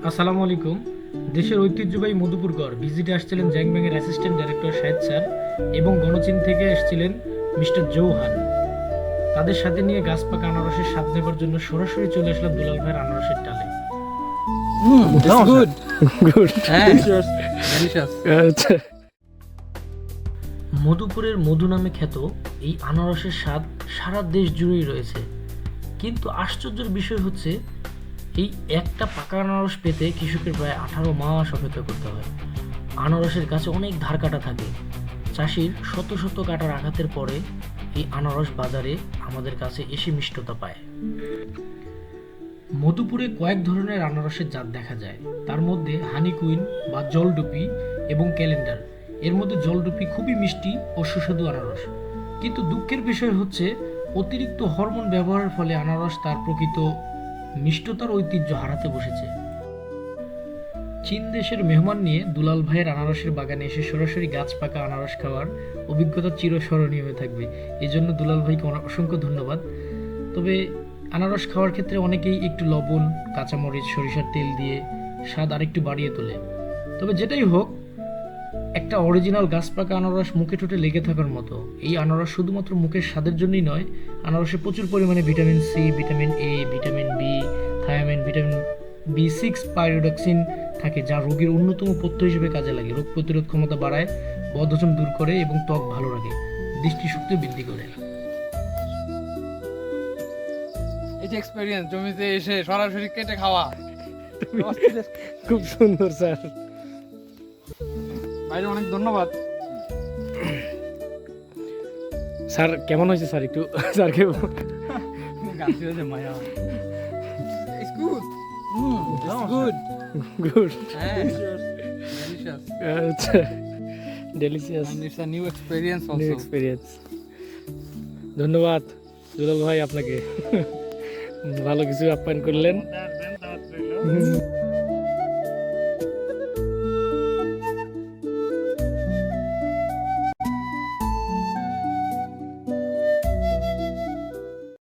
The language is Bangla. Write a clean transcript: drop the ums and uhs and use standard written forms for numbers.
আসসালামু আলাইকুম। দেশের ঐতিহ্যবাহী মধুপুরগড় ভিজিটে আসছিলেন জ্যাংব্যাংয়ের অ্যাসিস্ট্যান্ট ডাইরেক্টর শাহেদ স্যার এবং গণচীন থেকে এসেছিলেন মিস্টার জৌহান। তাদের সাথে নিয়ে গাছ পাকা আনারসের স্বাদ নেবার জন্য সরাসরি চলে আসলাম দুলাল ভাইয়ের আনারসের ডালে। Good. গুড। Delicious. Delicious. আচ্ছা, মধুপুরের মধু নামে খ্যাত এই আনারসের স্বাদ সারা দেশ জুড়েই রয়েছে, কিন্তু আশ্চর্যের বিষয় হচ্ছে এই একটা পাকা আনারস পেতে কৃষকের প্রায় 18 মাস অপেক্ষা করতে হয়। আনারসের গাছে অনেক ধার কাটা থাকে, চাষির শত শত কাটার আঘাতের পরে এই আনারস বাজারে আমাদের কাছে এসে মিষ্টতা পায়। মধুপুরে কয়েক ধরনের আনারসের জাত দেখা যায়, তার মধ্যে হানি কুইন বা জলডুপি এবং ক্যালেন্ডার। এর মধ্যে জলডুপি খুবই মিষ্টি ও সুস্বাদু আনারস, কিন্তু দুঃখের বিষয় হচ্ছে অতিরিক্ত হরমোন ব্যবহারের ফলে আনারস তার প্রকৃত মিষ্টতার ঐতিহ্য হারাতে বসেছে। চীন দেশের মেহমান নিয়ে দুলাল ভাইয়ের আনারসের বাগানে এসে সরাসরি গাছ পাকা আনারস খাওয়ার অভিজ্ঞতা চিরস্মরণীয় হয়ে থাকবে। এই জন্য দুলাল ভাইকে অসংখ্য ধন্যবাদ। তবে আনারস খাওয়ার ক্ষেত্রে অনেকেই একটু লবণ, কাঁচামরিচ, সরিষার তেল দিয়ে স্বাদ আরেকটু বাড়িয়ে তোলে। তবে যেটাই হোক, একটা অরিজিনাল গাছ পাকা আনারস মুখে ঠোঁটে লেগে থাকার মতো। এই আনারস শুধুমাত্র মুখের স্বাদের জন্যই নয়, আনারসে প্রচুর পরিমাণে vitamin C, vitamin A, vitamin B, thiamine, vitamin বি6, পাইরোডক্সিন থাকে, যা রোগীর অন্যতম পথ্য হিসেবে কাজে লাগে। রোগ প্রতিরোধ ক্ষমতা বাড়ায়, বদহজম দূর করে এবং ত্বক ভালো রাখে, দৃষ্টিশক্তি বৃদ্ধি করে। এই যে এক্সপেরিয়েন্স জমিতে এসে সরাসরি কেটে খাওয়া খুব সুন্দর স্যার। ভাইরে অনেক ধন্যবাদ। স্যার কেমন হয়েছে স্যার, একটু স্যারকে গাছ হয়েছে মায়া। It's good. It's good. Good. হ্যাঁ, delicious. আচ্ছা, delicious, And it's a new experience new also. Experience. ধন্যবাদ দুলাল ভাই আপনাকে, ভালো কিছু আপ্যায়ন করলেন।